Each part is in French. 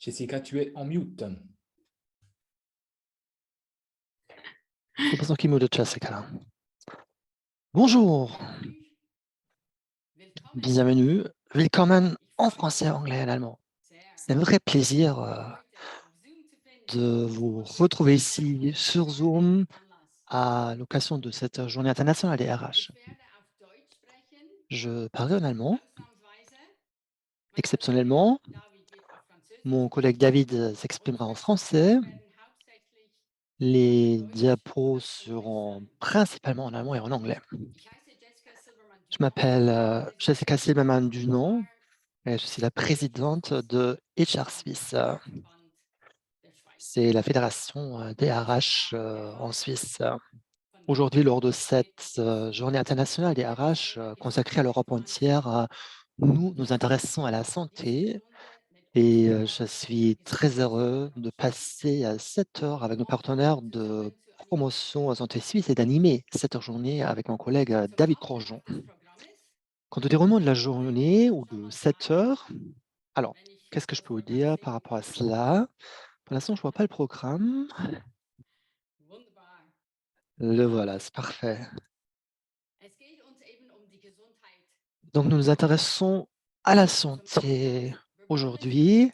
Jessica, tu es en mute. Du bist noch gemutet, Jessica. Bonjour, bienvenue, willkommen en français, anglais et allemand. C'est un vrai plaisir de vous retrouver ici sur Zoom à l'occasion de cette journée internationale des RH. Je parlerai en allemand. Exceptionnellement, mon collègue David s'exprimera en français. Les diapos seront principalement en allemand et en anglais. Je m'appelle Jessica Silberman du nom et je suis la présidente de HR Suisse. C'est la fédération des RH en Suisse. Aujourd'hui, lors de cette journée internationale des RH consacrée à l'Europe entière, nous nous intéressons à la santé et je suis très heureux de passer 7 heures avec nos partenaires de promotion à santé suisse et d'animer cette journée avec mon collègue David Grosjean. Quant au déroulement de la journée ou de 7 heures, alors, qu'est-ce que je peux vous dire par rapport à cela? Pour l'instant, je ne vois pas le programme. Le voilà, c'est parfait. Donc, nous nous intéressons à la santé aujourd'hui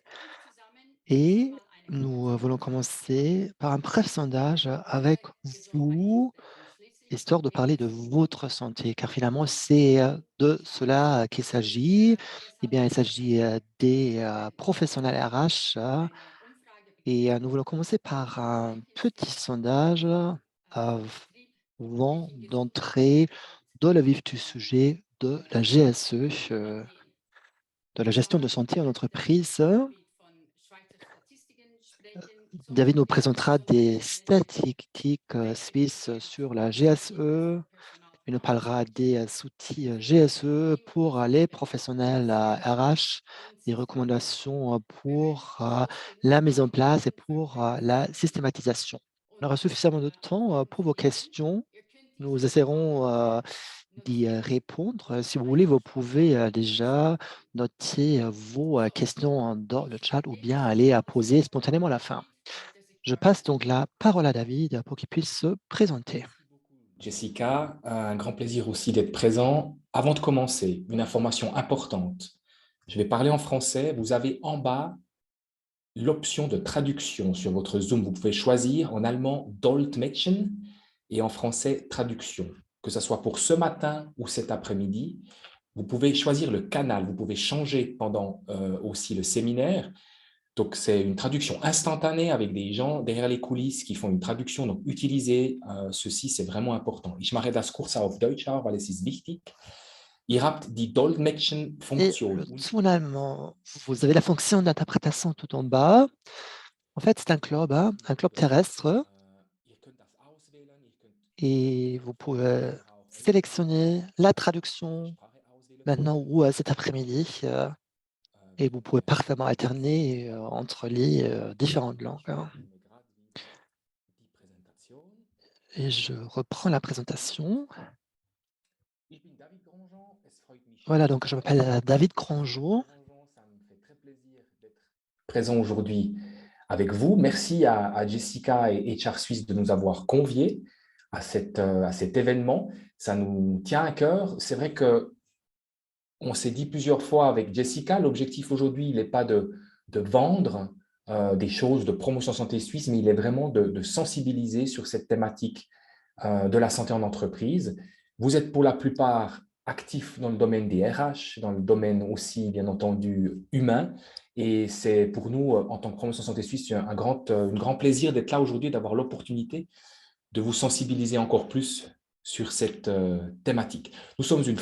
et nous voulons commencer par un bref sondage avec vous, histoire de parler de votre santé, car finalement, c'est de cela qu'il s'agit. Eh bien, il s'agit des professionnels RH et nous voulons commencer par un petit sondage avant d'entrer dans le vif du sujet de la GSE, de la gestion de santé en entreprise. David nous présentera des statistiques suisses sur la GSE. Il nous parlera des outils GSE pour les professionnels RH, des recommandations pour la mise en place et pour la systématisation. On aura suffisamment de temps pour vos questions. Nous essaierons d'y répondre. Si vous voulez, vous pouvez déjà noter vos questions dans le chat ou bien aller poser spontanément à la fin. Je passe donc la parole à David pour qu'il puisse se présenter. Jessica, un grand plaisir aussi d'être présent. Avant de commencer, une information importante. Je vais parler en français. Vous avez en bas l'option de traduction sur votre Zoom. Vous pouvez choisir en allemand Dolmetschen et en français traduction. Que ce soit pour ce matin ou cet après-midi, vous pouvez choisir le canal. Vous pouvez changer pendant aussi le séminaire. Donc, c'est une traduction instantanée avec des gens derrière les coulisses qui font une traduction. Donc, utilisez ceci, c'est vraiment important. Ich mache das kurz auf Deutsch, weil es ist wichtig. Ihr habt die Et Dolmetschen-Funktion. tout en allemand, vous avez la fonction d'interprétation tout en bas. En fait, c'est un globe terrestre, et vous pouvez sélectionner la traduction maintenant ou cet après-midi, et vous pouvez parfaitement alterner entre les différentes langues. Et je reprends la présentation. Voilà, donc je m'appelle David Grosjean. Ça me fait très plaisir d'être présent aujourd'hui avec vous. Merci à Jessica et HR Suisse de nous avoir conviés à cet événement. Ça nous tient à cœur. C'est vrai que on s'est dit plusieurs fois avec Jessica, l'objectif aujourd'hui, il n'est pas de vendre des choses de promotion santé suisse, mais il est vraiment de sensibiliser sur cette thématique de la santé en entreprise. Vous êtes pour la plupart actifs dans le domaine des RH, dans le domaine aussi, bien entendu, humain. Et c'est pour nous, en tant que promotion santé suisse, un grand plaisir d'être là aujourd'hui, d'avoir l'opportunité de vous sensibiliser encore plus sur cette thématique. Nous sommes une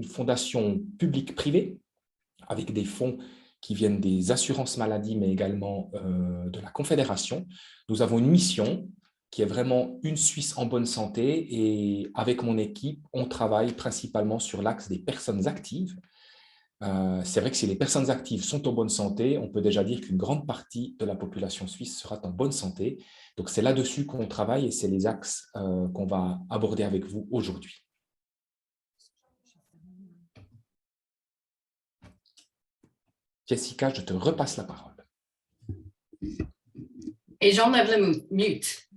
fondation publique-privée, avec des fonds qui viennent des assurances maladies, mais également de la Confédération. Nous avons une mission qui est vraiment une Suisse en bonne santé, et avec mon équipe, on travaille principalement sur l'axe des personnes actives. C'est vrai que si les personnes actives sont en bonne santé, on peut déjà dire qu'une grande partie de la population suisse sera en bonne santé. Donc, c'est là-dessus qu'on travaille et c'est les axes qu'on va aborder avec vous aujourd'hui. Jessica, je te repasse la parole. Et j'enlève le mute.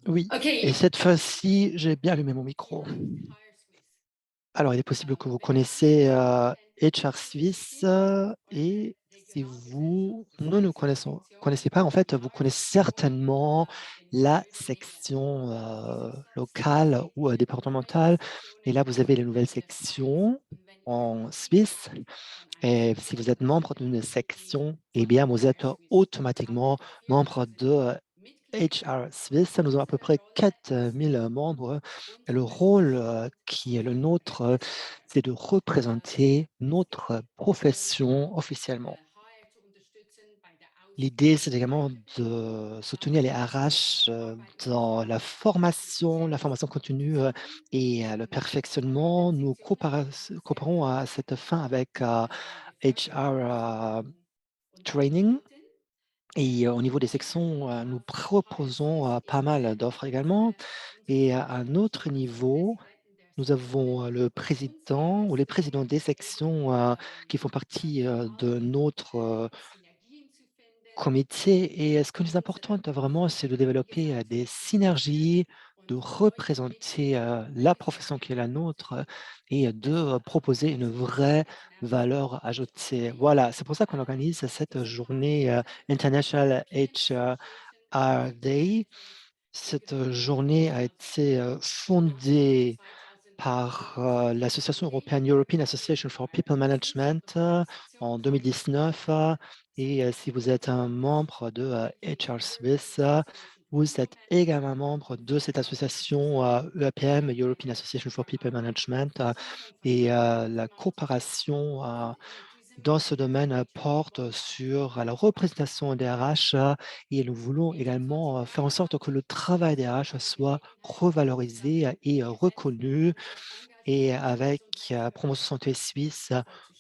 Oui, Okay. et cette fois-ci, j'ai bien allumé mon micro. Alors, il est possible que vous connaissez HR Suisse et si vous ne nous connaissez pas, en fait, vous connaissez certainement la section locale ou départementale. Et là, vous avez les nouvelles sections en Suisse. Et si vous êtes membre d'une section, eh bien, vous êtes automatiquement membre de HR Suisse. Nous avons à peu près 4000 membres. Et le rôle qui est le nôtre, c'est de représenter notre profession officiellement. L'idée, c'est également de soutenir les RH dans la formation continue et le perfectionnement. Nous comparons à cette fin avec HR Training. Et au niveau des sections, nous proposons pas mal d'offres également. Et à un autre niveau, nous avons le président ou les présidents des sections qui font partie de notre comité. Et ce qui nous importe vraiment, c'est de développer des synergies, de représenter la profession qui est la nôtre et de proposer une vraie valeur ajoutée. Voilà, c'est pour ça qu'on organise cette journée International HR Day. Cette journée a été fondée par l'association européenne European Association for People Management en 2019. Et si vous êtes un membre de HR Swiss, vous êtes également membre de cette association EAPM, European Association for People Management. Et la coopération dans ce domaine porte sur la représentation des RH et nous voulons également faire en sorte que le travail des RH soit revalorisé et reconnu. Et avec Promotion Santé Suisse,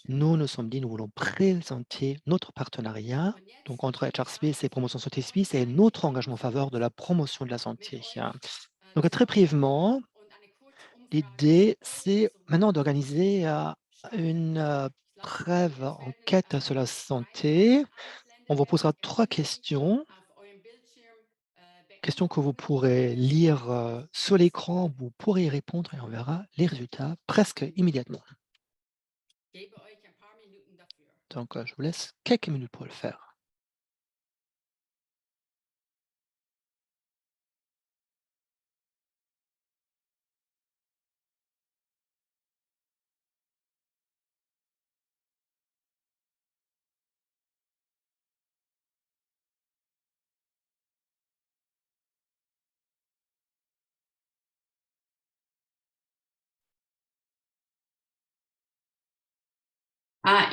nous nous sommes dit, nous voulons présenter notre partenariat donc entre HR Suisse et Promotion Santé Suisse et notre engagement en faveur de la promotion de la santé. Donc très brièvement, l'idée, c'est maintenant d'organiser une brève enquête sur la santé. On vous posera 3 questions. Questions que vous pourrez lire sur l'écran, vous pourrez y répondre et on verra les résultats presque immédiatement. Donc, je vous laisse quelques minutes pour le faire.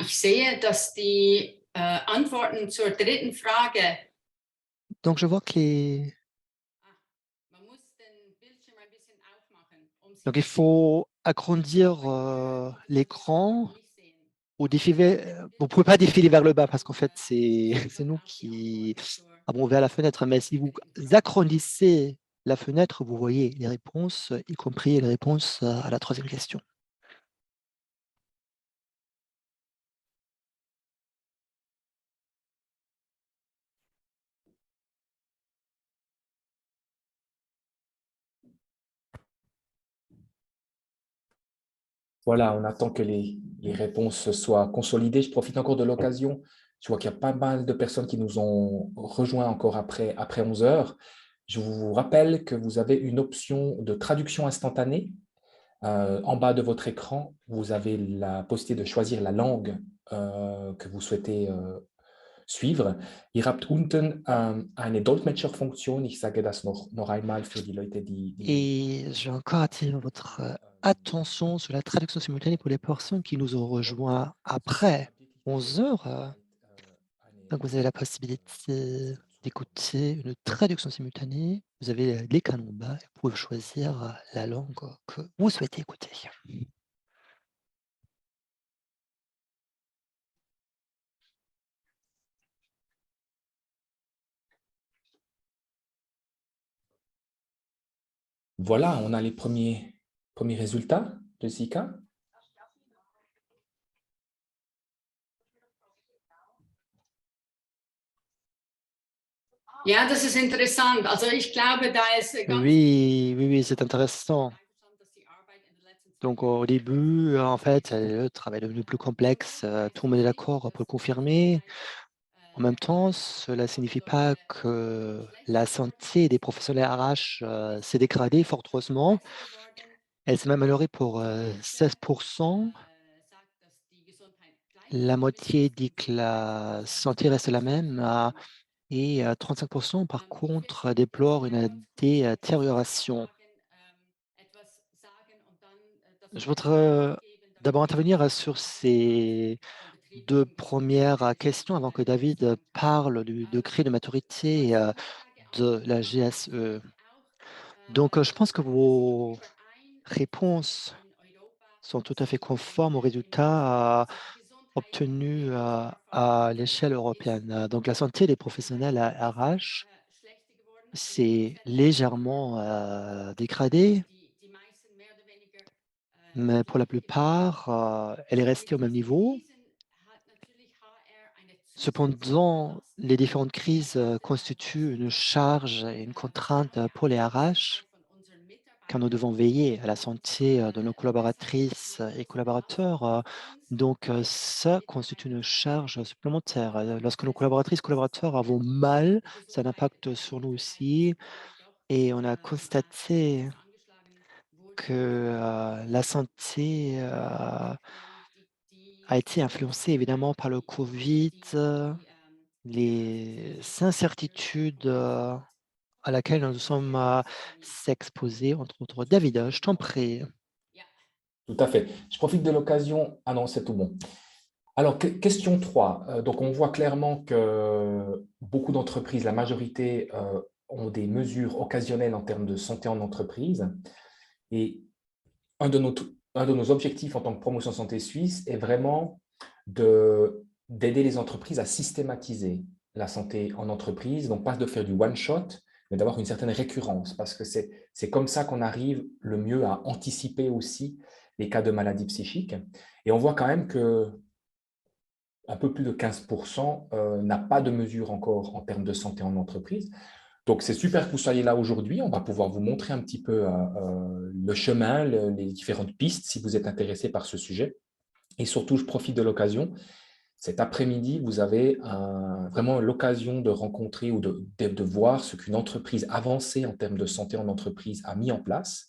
Ich sehe, dass die Antworten zur dritten Frage. Donc, je vois que Donc, il faut agrandir l'écran ou défiler. Vous ne pouvez pas défiler vers le bas parce qu'en fait, c'est nous qui avons ouvert la fenêtre. Mais si vous agrandissez la fenêtre, vous voyez les réponses, y compris les réponses à la 3e question. Voilà, on attend que les réponses soient consolidées. Je profite encore de l'occasion. Je vois qu'il y a pas mal de personnes qui nous ont rejoints encore après 11 heures. Je vous rappelle que vous avez une option de traduction instantanée. En bas de votre écran, vous avez la possibilité de choisir la langue que vous souhaitez suivre. Ihr habt unten eine Dolmetscherfunktion. Ich sage das noch einmal für die Leute, die Et je vais encore attirer votre attention sur la traduction simultanée pour les personnes qui nous ont rejoints après 11 heures. Donc, vous avez la possibilité d'écouter une traduction simultanée. Vous avez les canons bas et vous pouvez choisir la langue que vous souhaitez écouter. Voilà, on a les premiers résultats, Jessica. Ja, das ist interessant. Also ich glaube, da ist ganz Oui, c'est intéressant. Donc, au début, en fait, le travail est devenu plus complexe. Tout le monde est d'accord pour le confirmer. En même temps, cela ne signifie pas que la santé des professionnels RH s'est dégradée, fort heureusement. Elle s'est même améliorée pour 16%. La moitié dit que la santé reste la même et 35% par contre déplorent une détérioration. Je voudrais d'abord intervenir sur ces deux premières questions avant que David parle du degré de maturité de la GSE. Donc, je pense que vos réponses sont tout à fait conformes aux résultats obtenus à l'échelle européenne. Donc, la santé des professionnels à RH s'est légèrement dégradée, mais pour la plupart, elle est restée au même niveau. Cependant, les différentes crises constituent une charge et une contrainte pour les RH, car nous devons veiller à la santé de nos collaboratrices et collaborateurs. Donc, ça constitue une charge supplémentaire. Lorsque nos collaboratrices et collaborateurs vont mal, ça a un impact sur nous aussi. Et on a constaté que la santé a été influencée évidemment par le Covid, les incertitudes à laquelle nous sommes s'exposer, entre autres. David, je t'en prie. Tout à fait. Je profite de l'occasion. Ah non, c'est tout bon. Alors, question 3. Donc, on voit clairement que beaucoup d'entreprises, la majorité, ont des mesures occasionnelles en termes de santé en entreprise. Et un de nos objectifs en tant que promotion santé suisse est vraiment d'aider les entreprises à systématiser la santé en entreprise, donc pas de faire du one-shot, mais d'avoir une certaine récurrence, parce que c'est comme ça qu'on arrive le mieux à anticiper aussi les cas de maladies psychiques. Et on voit quand même que un peu plus de 15% n'a pas de mesure encore en termes de santé en entreprise. Donc, c'est super que vous soyez là aujourd'hui. On va pouvoir vous montrer un petit peu le chemin, les différentes pistes si vous êtes intéressé par ce sujet. Et surtout, je profite de l'occasion. Cet après-midi, vous avez vraiment l'occasion de rencontrer ou de voir ce qu'une entreprise avancée en termes de santé en entreprise a mis en place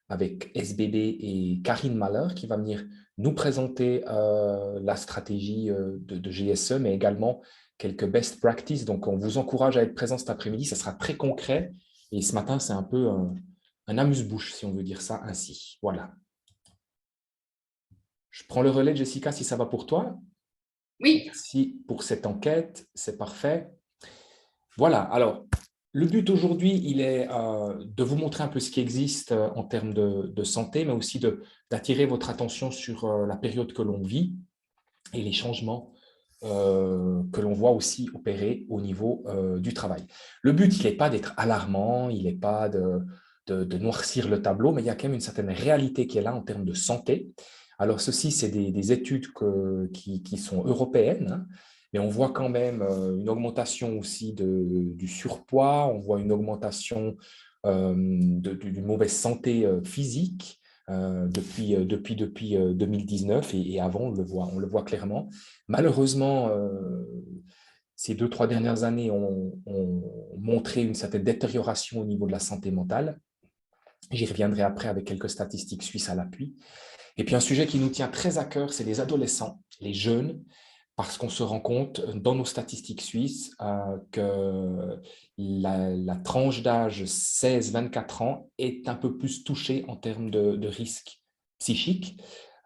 avec SBB et Karine Mahler qui va venir nous présenter la stratégie de GSE, mais également quelques best practices. Donc, on vous encourage à être présent cet après-midi. Ça sera très concret. Et ce matin, c'est un peu un amuse-bouche, si on veut dire ça ainsi. Voilà. Je prends le relais, Jessica, si ça va pour toi. Oui. Merci pour cette enquête. C'est parfait. Voilà. Alors, le but aujourd'hui, il est de vous montrer un peu ce qui existe en termes de santé, mais aussi d'attirer votre attention sur la période que l'on vit et les changements que l'on voit aussi opérer au niveau du travail. Le but, il n'est pas d'être alarmant, il n'est pas de noircir le tableau, mais il y a quand même une certaine réalité qui est là en termes de santé. Alors, ceci, c'est des études qui sont européennes, hein, mais on voit quand même une augmentation aussi du surpoids, on voit une augmentation d'une mauvaise santé physique depuis 2019 et avant, on le voit clairement. Malheureusement, ces 2-3 dernières années ont montré une certaine détérioration au niveau de la santé mentale. J'y reviendrai après avec quelques statistiques suisses à l'appui. Et puis un sujet qui nous tient très à cœur, c'est les adolescents, les jeunes, parce qu'on se rend compte dans nos statistiques suisses que la tranche d'âge 16-24 ans est un peu plus touchée en termes de risque psychique.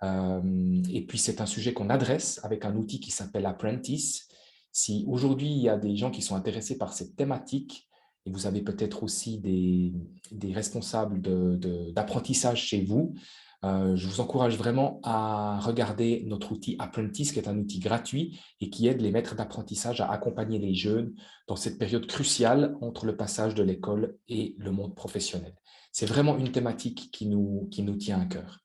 Et puis, c'est un sujet qu'on adresse avec un outil qui s'appelle Apprentice. Si aujourd'hui, il y a des gens qui sont intéressés par cette thématique, et vous avez peut-être aussi des responsables d'apprentissage chez vous, je vous encourage vraiment à regarder notre outil Apprentice, qui est un outil gratuit et qui aide les maîtres d'apprentissage à accompagner les jeunes dans cette période cruciale entre le passage de l'école et le monde professionnel. C'est vraiment une thématique qui nous tient à cœur.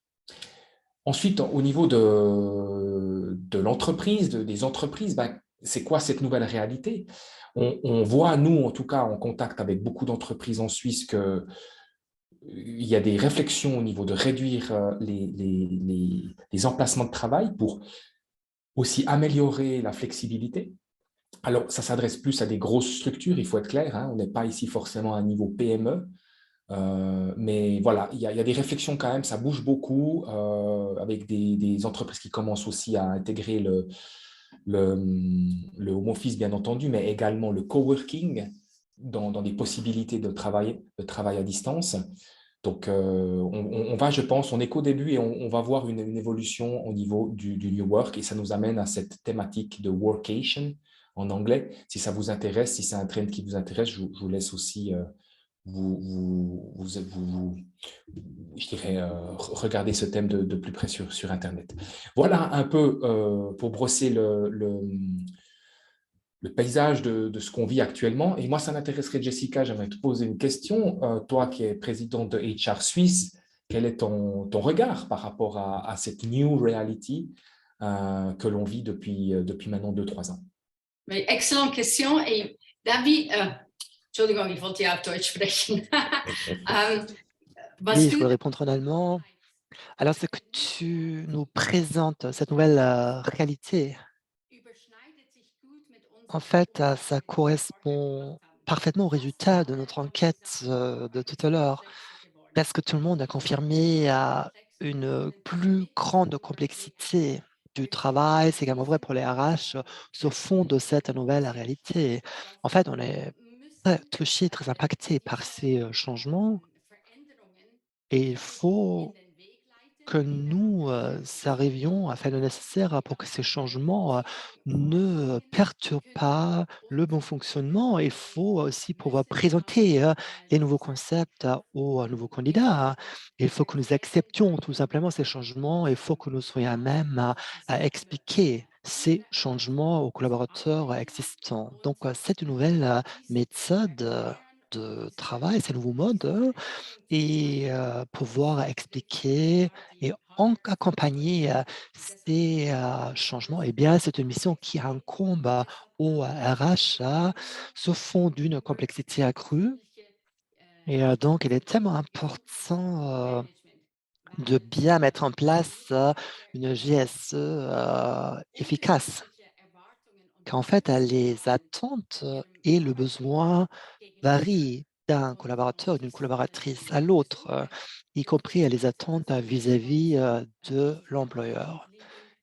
Ensuite, au niveau de l'entreprise, des entreprises, c'est quoi cette nouvelle réalité? On voit, nous, en tout cas, en contact avec beaucoup d'entreprises en Suisse, qu'il y a des réflexions au niveau de réduire les emplacements de travail pour aussi améliorer la flexibilité. Alors, ça s'adresse plus à des grosses structures, il faut être clair, hein, on n'est pas ici forcément à un niveau PME, mais voilà, il y a des réflexions quand même, ça bouge beaucoup, avec des entreprises qui commencent aussi à intégrer le, le home office, bien entendu, mais également le coworking dans des possibilités de travail à distance. Donc, on va, je pense, on est qu'au début et on va voir une évolution au niveau du New Work et ça nous amène à cette thématique de workation en anglais. Si ça vous intéresse, si c'est un trend qui vous intéresse, je vous laisse aussi je dirais, regarder ce thème de plus près sur Internet. Voilà un peu pour brosser le paysage de ce qu'on vit actuellement. Et moi, ça m'intéresserait, Jessica, j'aimerais te poser une question. Toi qui es présidente de HR Suisse, quel est ton regard par rapport à cette new reality que l'on vit depuis maintenant 2-3 ans? Mais excellente question. Et David, Entschuldigung, ich wollte ja auf Deutsch sprechen. Was Oui, je du voulais répondre en allemand. Alors, c'est que tu nous présentes cette nouvelle réalité. überschneidet sich gut mit En unserem fait, ça correspond parfaitement au résultat de notre enquête de tout à l'heure. Presque tout le monde a confirmé une plus grande complexité du travail. C'est également vrai pour les RH sur fond de cette nouvelle réalité. En fait, on est très touché, très impacté par ces changements et il faut que nous arrivions à faire le nécessaire pour que ces changements ne perturbent pas le bon fonctionnement. Il faut aussi pouvoir présenter les nouveaux concepts aux nouveaux candidats, hein. Il faut que nous acceptions tout simplement ces changements. Il faut que nous soyons à même à expliquer ces changements aux collaborateurs existants. Donc, c'est une nouvelle méthode de travail, c'est un nouveau mode, hein, et pouvoir expliquer et accompagner ces changements, eh bien, c'est une mission qui incombe au RH sur fond d'une complexité accrue. Et donc, il est tellement important de bien mettre en place une GSE efficace. Qu'en fait, les attentes et le besoin varient d'un collaborateur, d'une collaboratrice à l'autre, y compris les attentes vis-à-vis de l'employeur.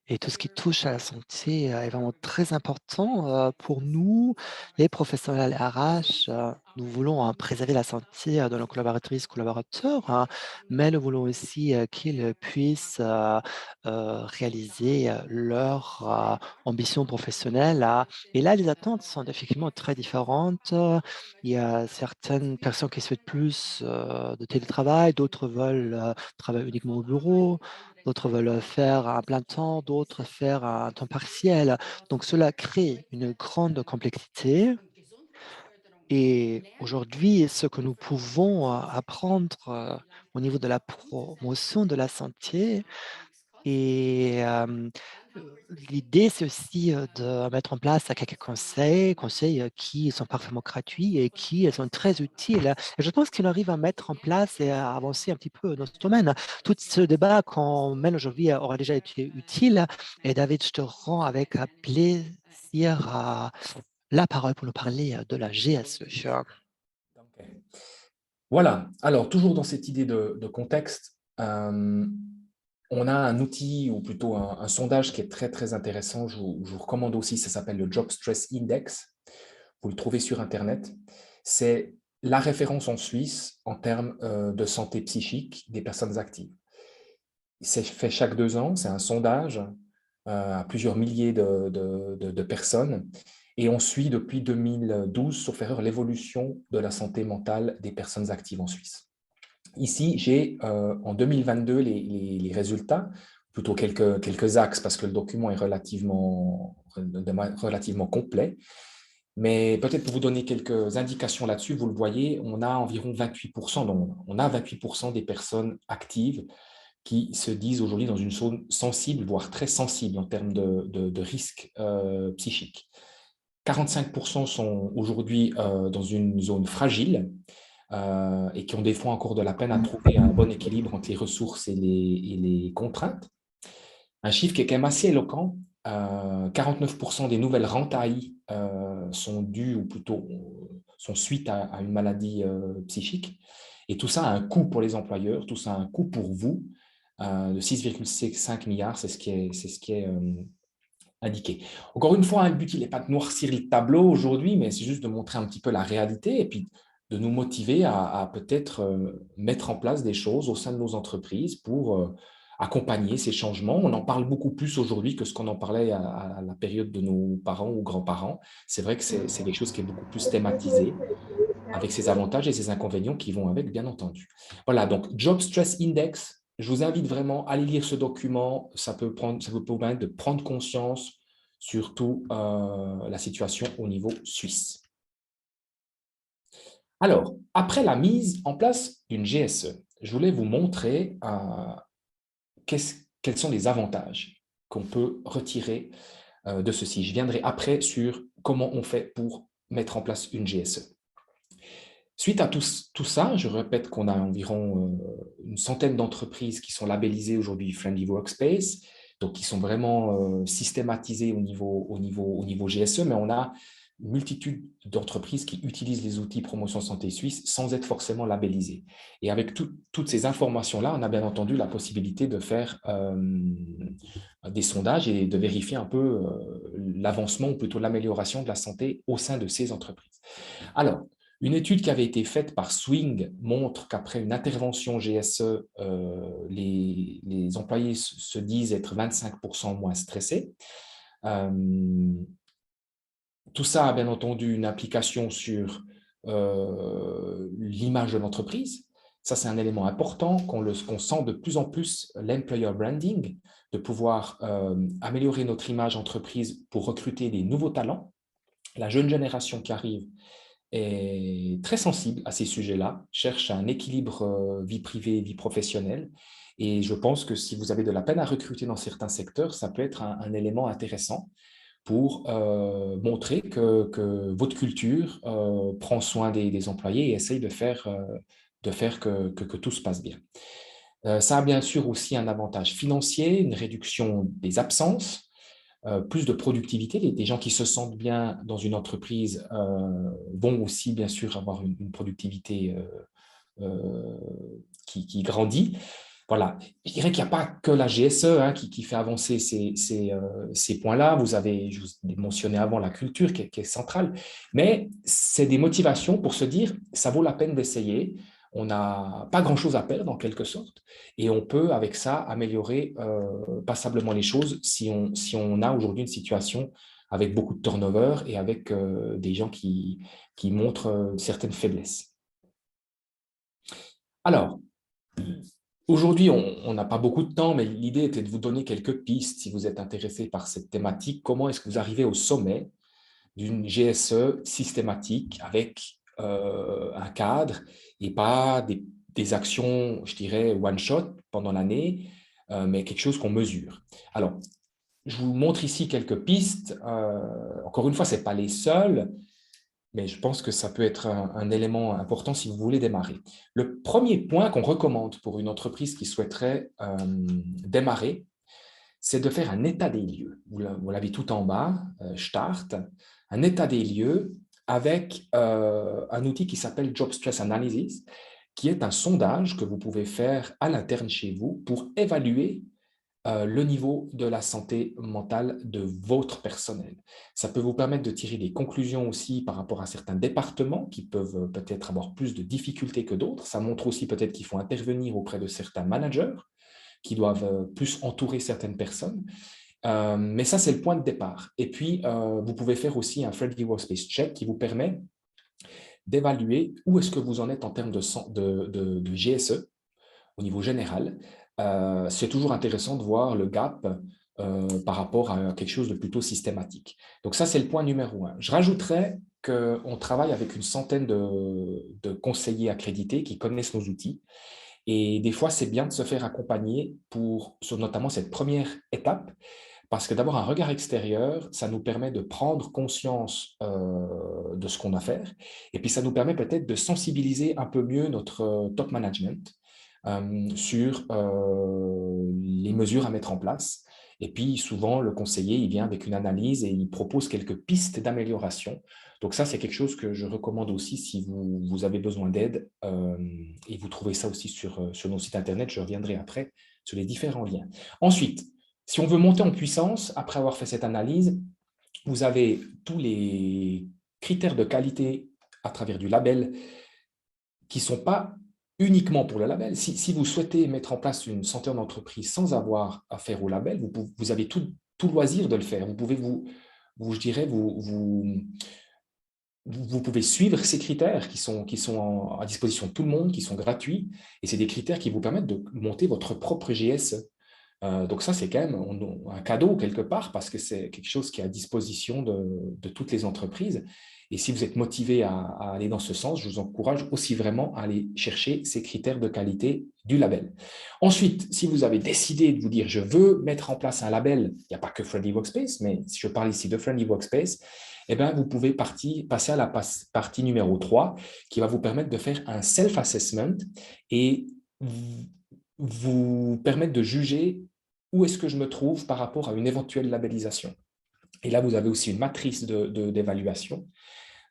Et tout ce qui touche à la santé est vraiment très important pour nous, les professionnels RH. Nous voulons préserver la santé de nos collaboratrices, collaborateurs, hein, mais nous voulons aussi qu'ils puissent réaliser leur ambition professionnelle. Et là, les attentes sont effectivement très différentes. Il y a certaines personnes qui souhaitent plus de télétravail, d'autres veulent travailler uniquement au bureau. D'autres veulent faire un plein temps, d'autres faire un temps partiel. Donc cela crée une grande complexité et aujourd'hui, ce que nous pouvons apprendre au niveau de la promotion de la santé et l'idée, c'est aussi de mettre en place quelques conseils qui sont parfaitement gratuits et qui sont très utiles. Et je pense qu'on arrive à mettre en place et à avancer un petit peu dans ce domaine. Tout ce débat qu'on mène aujourd'hui aura déjà été utile. Et David, je te rends avec plaisir la parole pour nous parler de la GSE. Ok. Voilà, alors toujours dans cette idée de contexte, on a un outil ou plutôt un sondage qui est très très intéressant, je vous recommande aussi, ça s'appelle le Job Stress Index, vous le trouvez sur Internet, c'est la référence en Suisse en termes de santé psychique des personnes actives. C'est fait chaque 2 ans, c'est un sondage à plusieurs milliers de personnes et on suit depuis 2012, sauf erreur, l'évolution de la santé mentale des personnes actives en Suisse. Ici, j'ai en 2022 les résultats, plutôt quelques axes parce que le document est relativement complet. Mais peut-être pour vous donner quelques indications là-dessus, vous le voyez, on a environ 28%, donc on a 28% des personnes actives qui se disent aujourd'hui dans une zone sensible, voire très sensible en termes de risque psychique. 45% sont aujourd'hui dans une zone fragile et qui ont des fois encore de la peine à trouver un bon équilibre entre les ressources et les contraintes. Un chiffre qui est quand même assez éloquent, 49% des nouvelles rentes AI sont dues, ou plutôt sont suite à une maladie psychique. Et tout ça a un coût pour les employeurs, tout ça a un coût pour vous de 6,5 milliards, c'est ce qui est indiqué. Encore une fois, le but, il n'est pas de noircir le tableau aujourd'hui, mais c'est juste de montrer un petit peu la réalité et puis de nous motiver à peut-être mettre en place des choses au sein de nos entreprises pour accompagner ces changements. On en parle beaucoup plus aujourd'hui que ce qu'on en parlait à la période de nos parents ou grands-parents. C'est vrai que c'est quelque chose qui est beaucoup plus thématisé, avec ses avantages et ses inconvénients qui vont avec, bien entendu. Voilà, donc Job Stress Index, je vous invite vraiment à aller lire ce document. Ça peut vous permettre de prendre conscience surtout la situation au niveau suisse. Alors, après la mise en place d'une GSE, je voulais vous montrer quels sont les avantages qu'on peut retirer de ceci. Je viendrai après sur comment on fait pour mettre en place une GSE. Suite à tout ça, je répète qu'on a environ une centaine d'entreprises qui sont labellisées aujourd'hui Friendly Workspace, donc qui sont vraiment systématisées au niveau GSE, mais on a une multitude d'entreprises qui utilisent les outils Promotion Santé Suisse sans être forcément labellisées. Et avec toutes ces informations-là, on a bien entendu la possibilité de faire des sondages et de vérifier un peu l'avancement ou plutôt l'amélioration de la santé au sein de ces entreprises. Alors, une étude qui avait été faite par Swing montre qu'après une intervention GSE, les employés se disent être 25% moins stressés. Tout ça a bien entendu une implication sur l'image de l'entreprise. Ça, c'est un élément important qu'on sent de plus en plus l'employer branding, de pouvoir améliorer notre image entreprise pour recruter des nouveaux talents. La jeune génération qui arrive est très sensible à ces sujets-là, cherche un équilibre vie privée, vie professionnelle. Et je pense que si vous avez de la peine à recruter dans certains secteurs, ça peut être un élément intéressant pour montrer que votre culture prend soin des employés et essaye de faire que tout se passe bien. Ça a bien sûr aussi un avantage financier, une réduction des absences, plus de productivité. Des gens qui se sentent bien dans une entreprise vont aussi, bien sûr, avoir une productivité qui grandit. Voilà. Je dirais qu'il n'y a pas que la GSE qui fait avancer ces points-là. Je vous ai mentionné avant la culture qui est centrale, mais c'est des motivations pour se dire ça vaut la peine d'essayer. On n'a pas grand-chose à perdre en quelque sorte et on peut avec ça améliorer passablement les choses si on a aujourd'hui une situation avec beaucoup de turnover et avec des gens qui montrent certaines faiblesses. Alors, aujourd'hui, on n'a pas beaucoup de temps, mais l'idée était de vous donner quelques pistes si vous êtes intéressé par cette thématique. Comment est-ce que vous arrivez au sommet d'une GSE systématique avec un cadre et pas des actions, je dirais, one-shot pendant l'année, mais quelque chose qu'on mesure. Alors, je vous montre ici quelques pistes. Encore une fois, ce n'est pas les seules, mais je pense que ça peut être un élément important si vous voulez démarrer. Le premier point qu'on recommande pour une entreprise qui souhaiterait démarrer, c'est de faire un état des lieux. Vous l'avez tout en bas, Start, un état des lieux avec un outil qui s'appelle Job Stress Analysis, qui est un sondage que vous pouvez faire à l'interne chez vous pour évaluer le niveau de la santé mentale de votre personnel. Ça peut vous permettre de tirer des conclusions aussi par rapport à certains départements qui peuvent peut-être avoir plus de difficultés que d'autres. Ça montre aussi peut-être qu'il faut intervenir auprès de certains managers qui doivent plus entourer certaines personnes. Mais ça, c'est le point de départ. Et puis, vous pouvez faire aussi un Friendly Workspace Check qui vous permet d'évaluer où est-ce que vous en êtes en termes de GSE au niveau général. C'est toujours intéressant de voir le gap par rapport à quelque chose de plutôt systématique. Donc ça, c'est le point numéro 1. Je rajouterais qu'on travaille avec une centaine de conseillers accrédités qui connaissent nos outils. Et des fois, c'est bien de se faire accompagner sur notamment cette première étape, parce que d'avoir un regard extérieur, ça nous permet de prendre conscience de ce qu'on a à faire, et puis ça nous permet peut-être de sensibiliser un peu mieux notre top management sur les mesures à mettre en place. Et puis souvent, le conseiller, il vient avec une analyse et il propose quelques pistes d'amélioration. Donc ça, c'est quelque chose que je recommande aussi si vous avez besoin d'aide, et vous trouvez ça aussi sur nos sites internet. Je reviendrai après sur les différents liens. Ensuite, si on veut monter en puissance, après avoir fait cette analyse, vous avez tous les critères de qualité à travers du label qui ne sont pas uniquement pour le label. Si vous souhaitez mettre en place une santé en entreprise sans avoir affaire au label, vous avez tout loisir de le faire. Vous pouvez je dirais, vous pouvez suivre ces critères qui sont à disposition de tout le monde, qui sont gratuits, et c'est des critères qui vous permettent de monter votre propre GSE. Donc ça, c'est quand même un cadeau quelque part, parce que c'est quelque chose qui est à disposition de toutes les entreprises. Et si vous êtes motivé à aller dans ce sens, je vous encourage aussi vraiment à aller chercher ces critères de qualité du label. Ensuite, si vous avez décidé de vous dire « je veux mettre en place un label », il n'y a pas que Friendly Workspace, mais si je parle ici de Friendly Workspace, eh bien, vous pouvez passer à la partie numéro 3, qui va vous permettre de faire un self-assessment et vous permettre de juger où est-ce que je me trouve par rapport à une éventuelle labellisation. Et là, vous avez aussi une matrice d'évaluation,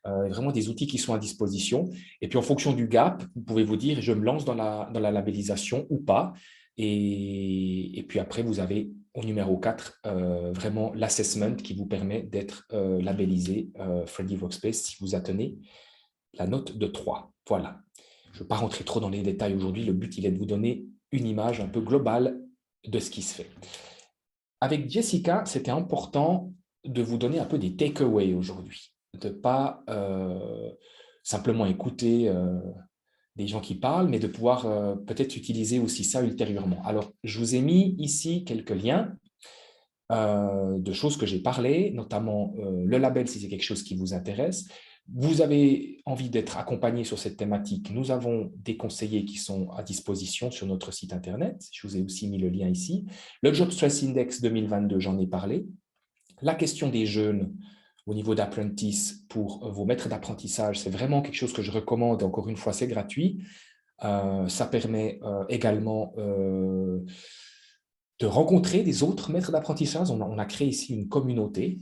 vraiment des outils qui sont à disposition. Et puis, en fonction du gap, vous pouvez vous dire, je me lance dans la labellisation ou pas. Et puis après, vous avez au numéro 4, vraiment l'assessment qui vous permet d'être labellisé Friendly Workspace si vous atteignez la note de 3. Voilà. Je ne vais pas rentrer trop dans les détails aujourd'hui. Le but, il est de vous donner une image un peu globale de ce qui se fait. Avec Jessica, c'était important de vous donner un peu des takeaways aujourd'hui, de ne pas simplement écouter des gens qui parlent, mais de pouvoir peut-être utiliser aussi ça ultérieurement. Alors, je vous ai mis ici quelques liens de choses que j'ai parlé, notamment le label si c'est quelque chose qui vous intéresse. Vous avez envie d'être accompagné sur cette thématique, nous avons des conseillers qui sont à disposition sur notre site internet. Je vous ai aussi mis le lien ici. Le Job Stress Index 2022, j'en ai parlé. La question des jeunes au niveau d'apprentice pour vos maîtres d'apprentissage, c'est vraiment quelque chose que je recommande. Encore une fois, c'est gratuit. Ça permet également de rencontrer des autres maîtres d'apprentissage. On a créé ici une communauté.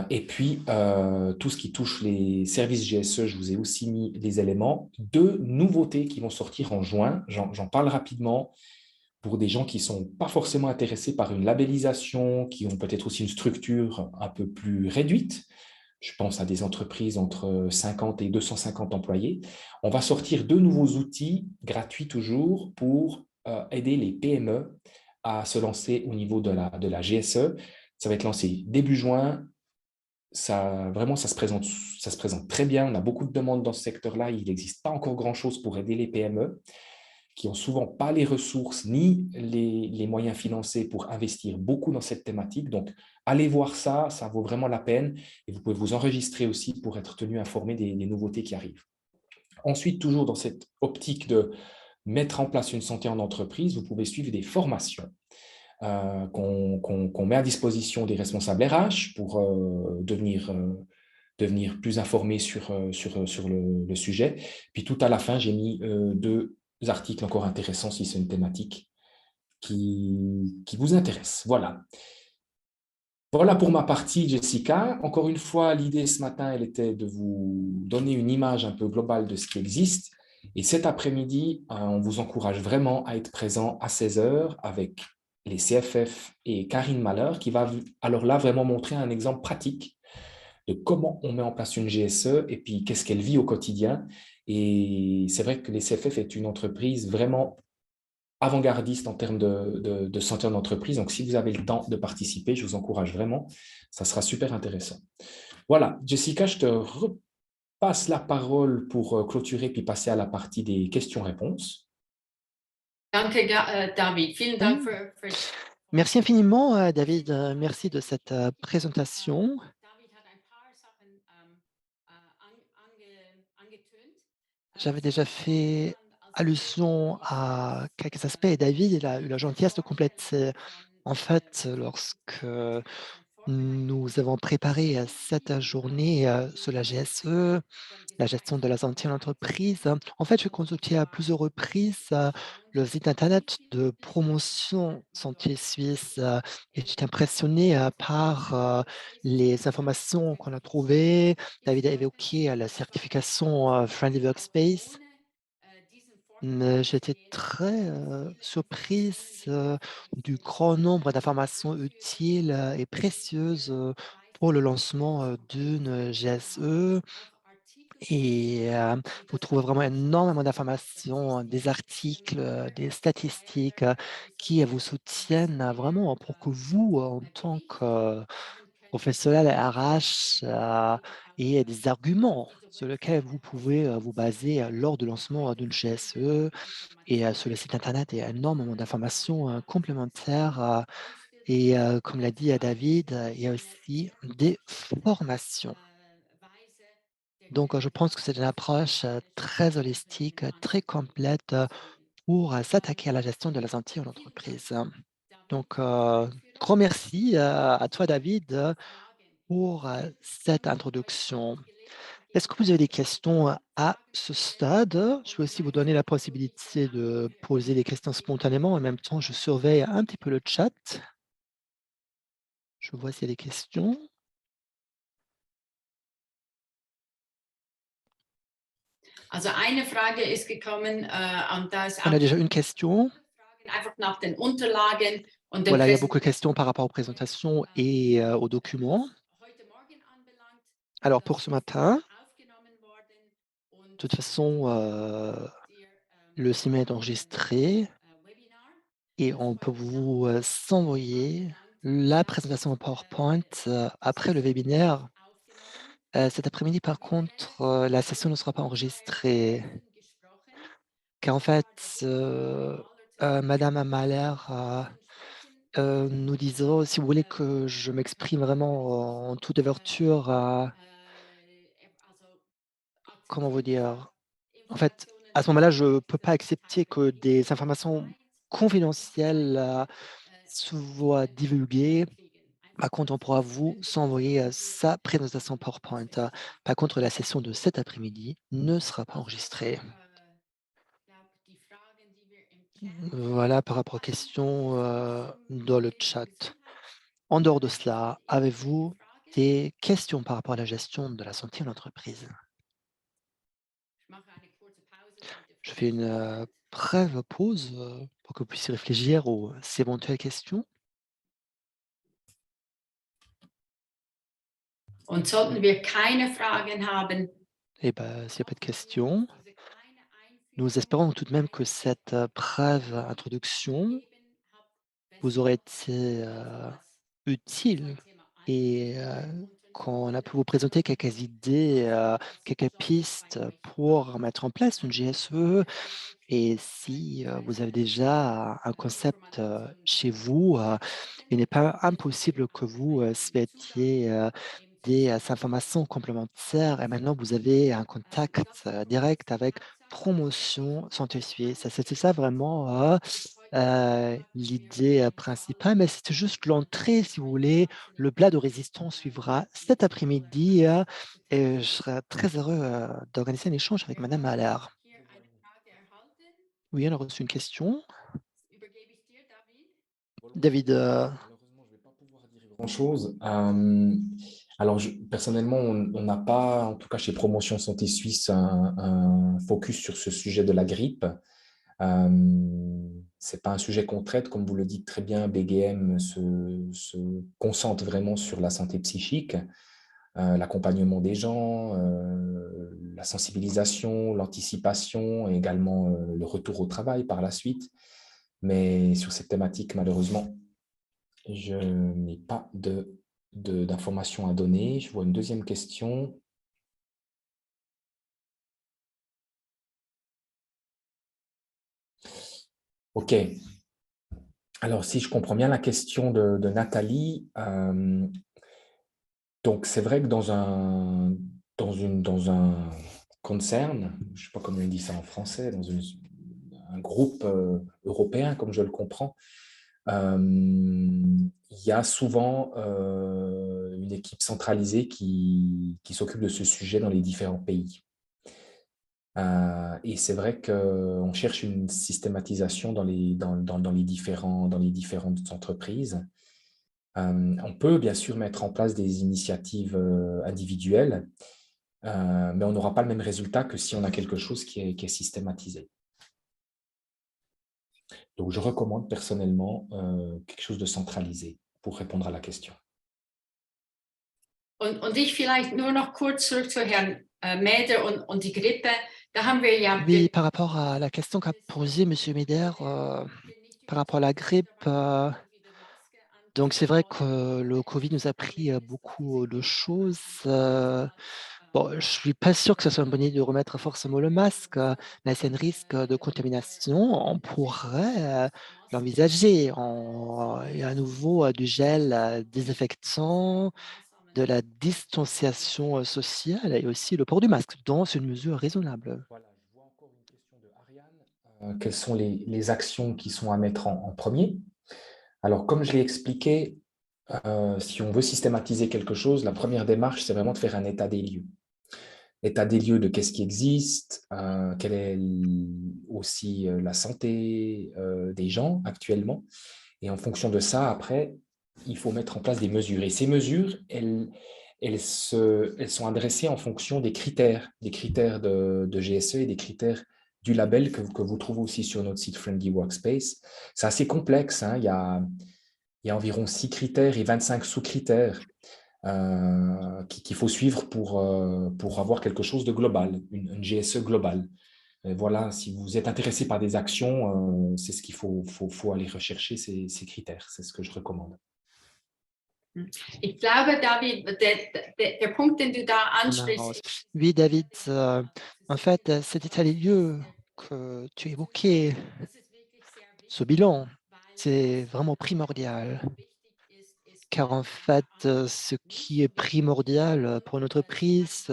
Et puis, tout ce qui touche les services GSE, je vous ai aussi mis les éléments. 2 nouveautés qui vont sortir en juin. J'en parle rapidement pour des gens qui ne sont pas forcément intéressés par une labellisation, qui ont peut-être aussi une structure un peu plus réduite. Je pense à des entreprises entre 50 et 250 employés. On va sortir 2 nouveaux outils, gratuits toujours, pour aider les PME à se lancer au niveau de la GSE. Ça va être lancé début juin. Vraiment, ça se présente très bien. On a beaucoup de demandes dans ce secteur-là. Il n'existe pas encore grand-chose pour aider les PME qui n'ont souvent pas les ressources ni les moyens financiers pour investir beaucoup dans cette thématique. Donc, allez voir ça, ça vaut vraiment la peine. Et vous pouvez vous enregistrer aussi pour être tenu informé des nouveautés qui arrivent. Ensuite, toujours dans cette optique de mettre en place une santé en entreprise, vous pouvez suivre des formations qu'on met à disposition des responsables RH pour devenir plus informés sur le sujet. Puis tout à la fin, j'ai mis 2 articles encore intéressants si c'est une thématique qui vous intéresse. Voilà. Voilà pour ma partie, Jessica. Encore une fois, l'idée ce matin, elle était de vous donner une image un peu globale de ce qui existe. Et cet après-midi, on vous encourage vraiment à être présent à 16 h avec les CFF et Karine Mahler, qui va alors là vraiment montrer un exemple pratique de comment on met en place une GSE et puis qu'est-ce qu'elle vit au quotidien. Et c'est vrai que les CFF est une entreprise vraiment avant-gardiste en termes de santé en entreprise. Donc, si vous avez le temps de participer, je vous encourage vraiment. Ça sera super intéressant. Voilà, Jessica, je te repasse la parole pour clôturer puis passer à la partie des questions-réponses. Danke, David. Vielen Dank für Merci infiniment, David. Merci de cette présentation. David hat ein paar Sachen angetönt. J'avais déjà fait allusion à quelques aspects et David il a eu la gentillesse de compléter En fait, lorsque nous avons préparé cette journée sur la GSE, la gestion de la santé en entreprise. En fait, j'ai consulté à plusieurs reprises le site internet de promotion santé suisse et j'étais impressionné par les informations qu'on a trouvées. David a évoqué la certification Friendly Workspace. Mais j'étais très surprise du grand nombre d'informations utiles et précieuses pour le lancement d'une GSE. Et vous trouvez vraiment énormément d'informations, des articles, des statistiques qui vous soutiennent vraiment pour que vous, en tant que professionnel RH, ayez des arguments sur lesquels vous pouvez vous baser lors du lancement d'une GSE. Et sur le site internet, il y a énormément d'informations complémentaires. Et comme l'a dit David, il y a aussi des formations. Donc, je pense que c'est une approche très holistique, très complète pour s'attaquer à la gestion de la santé en entreprise. Donc, grand merci à toi, David, pour cette introduction. Est-ce que vous avez des questions à ce stade? Je vais aussi vous donner la possibilité de poser des questions spontanément. En même temps, je surveille un petit peu le chat. Je vois s'il y a des questions. Also eine Frage ist gekommen, und da ist On auch a déjà une question. einfach nach den Unterlagen und den Voilà, il y a beaucoup de questions par rapport aux présentations et aux documents. Alors, pour ce matin, de toute façon, le CIMA est enregistré et on peut vous s'envoyer la présentation en PowerPoint après le webinaire. Cet après-midi, par contre, la session ne sera pas enregistrée car en fait, madame Mahler nous disait: «Oh, si vous voulez que je m'exprime vraiment en toute ouverture, comment vous dire? En fait, à ce moment-là, je ne peux pas accepter que des informations confidentielles soient divulguées. Par contre, on pourra vous s'envoyer sa présentation PowerPoint. Par contre, la session de cet après-midi ne sera pas enregistrée. Voilà par rapport aux questions dans le chat. En dehors de cela, avez-vous des questions par rapport à la gestion de la santé en entreprise? Je fais une brève pause pour que vous puissiez réfléchir aux éventuelles questions. Und sollten wir keine Fragen haben, Et ben, s'il n'y a pas de questions, nous espérons tout de même que cette brève introduction vous aurait été utile et qu'on a pu vous présenter quelques idées, quelques pistes pour mettre en place une GSE. Et si vous avez déjà un concept chez vous, il n'est pas impossible que vous souhaitiez des informations complémentaires et maintenant vous avez un contact direct avec Promotion Santé Suisse. C'était ça vraiment l'idée principale, mais c'était juste l'entrée, si vous voulez. Le plat de résistance suivra cet après-midi et je serai très heureux d'organiser un échange avec madame Mahler. Oui, on a reçu une question. David, Malheureusement, je ne vais pas pouvoir dire grand-chose. Alors, personnellement, on n'a pas, en tout cas chez Promotion Santé Suisse, un focus sur ce sujet de la grippe. Ce n'est pas un sujet qu'on traite, comme vous le dites très bien, BGM se concentre vraiment sur la santé psychique, l'accompagnement des gens, la sensibilisation, l'anticipation et également le retour au travail par la suite. Mais sur cette thématique, malheureusement, je n'ai pas d'informations à donner. Je vois une deuxième question. OK. Alors, si je comprends bien la question de Nathalie, donc c'est vrai que dans un concern, je ne sais pas comment on dit ça en français, dans un groupe européen, comme je le comprends, il y a souvent une équipe centralisée qui s'occupe de ce sujet dans les différents pays. Et c'est vrai qu'on cherche une systématisation dans les différentes entreprises. On peut bien sûr mettre en place des initiatives individuelles, mais on n'aura pas le même résultat que si on a quelque chose qui est systématisé. Donc, je recommande personnellement quelque chose de centralisé pour répondre à la question. Und ich vielleicht nur noch kurz zurück zu Herrn Mäder und die Grippe. Da haben wir ja Oui, par rapport à la question qu'a posée M. Meder, par rapport à la grippe, donc c'est vrai que le Covid nous a appris beaucoup de choses. Bon, je ne suis pas sûr que ce soit une bonne idée de remettre forcément le masque, mais c'est un risque de contamination. On pourrait l'envisager. Et à nouveau du gel désinfectant, de la distanciation sociale et aussi le port du masque, dans une mesure raisonnable. Voilà, je vois encore une question de Ariane. Quelles sont les actions qui sont à mettre en premier? Alors, comme je l'ai expliqué, si on veut systématiser quelque chose, la première démarche, c'est vraiment de faire un état des lieux. État des lieux de qu'est-ce qui existe, quelle est aussi la santé des gens actuellement. Et en fonction de ça, après, il faut mettre en place des mesures. Et ces mesures, elles sont adressées en fonction des critères de GSE et des critères du label que vous trouvez aussi sur notre site Friendly Workspace. C'est assez complexe, hein. Il y a environ 6 critères et 25 sous-critères qu'il faut suivre pour avoir quelque chose de global, une GSE globale. Et voilà, si vous êtes intéressé par des actions, c'est ce qu'il faut aller rechercher, ces critères. C'est ce que je recommande. Ich glaube, David, der Punkt, den du da ansprichst. Oui, David, en fait, cet état des lieux que tu évoquais, ce bilan, c'est vraiment primordial. Car en fait, ce qui est primordial pour une entreprise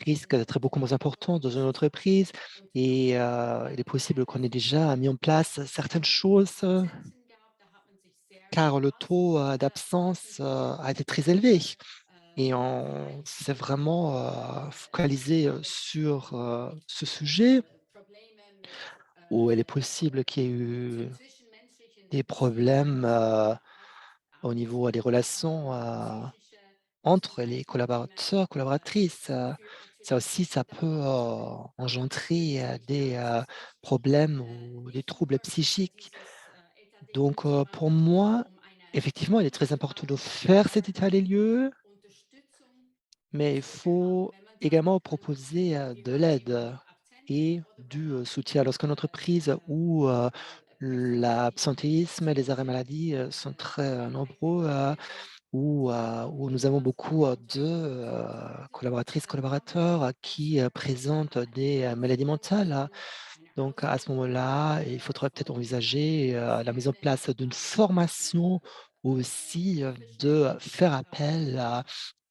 risque d'être beaucoup moins important dans une entreprise et il est possible qu'on ait déjà mis en place certaines choses, car le taux d'absence a été très élevé et on s'est vraiment focalisé sur ce sujet où il est possible qu'il y ait eu des problèmes au niveau des relations entre les collaborateurs, collaboratrices. Ça aussi, ça peut engendrer des problèmes ou des troubles psychiques. Donc, pour moi, effectivement, il est très important de faire cet état des lieux, mais il faut également proposer de l'aide et du soutien. Lorsqu'une entreprise où l'absentéisme et les arrêts maladie sont très nombreux, où nous avons beaucoup de collaboratrices, collaborateurs qui présentent des maladies mentales. Donc, à ce moment-là, il faudrait peut-être envisager la mise en place d'une formation ou aussi de faire appel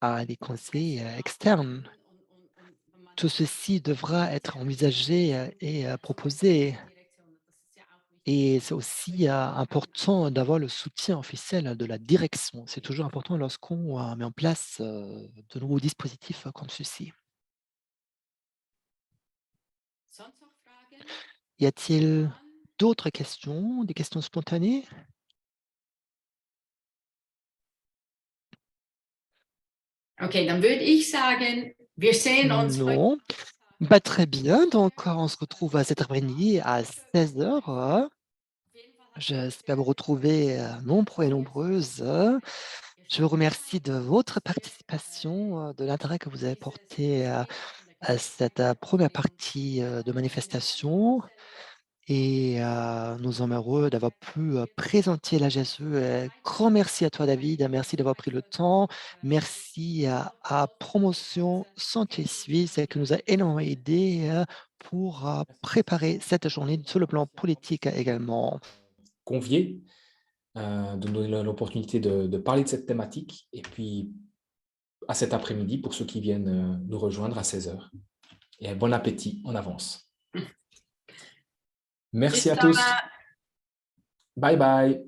à des conseils externes. Tout ceci devra être envisagé et proposé. Et c'est aussi important d'avoir le soutien officiel de la direction. C'est toujours important lorsqu'on met en place de nouveaux dispositifs comme ceci. Y a-t-il d'autres questions, des questions spontanées? Okay, dann würde ich sagen, wir sehen uns heute. Non. Bah, très bien, donc on se retrouve à cet après-midi à 16h. J'espère vous retrouver nombreux et nombreuses. Je vous remercie de votre participation, de l'intérêt que vous avez porté à cette première partie de manifestation. Et nous sommes heureux d'avoir pu présenter la GSE. Grand merci à toi, David. Merci d'avoir pris le temps. Merci à Promotion Santé Suisse qui nous a énormément aidé pour préparer cette journée sur le plan politique également. Convier, de nous donner l'opportunité de parler de cette thématique. Et puis, à cet après-midi, pour ceux qui viennent nous rejoindre à 16h. Et bon appétit en avance. Merci à tous. Bye bye.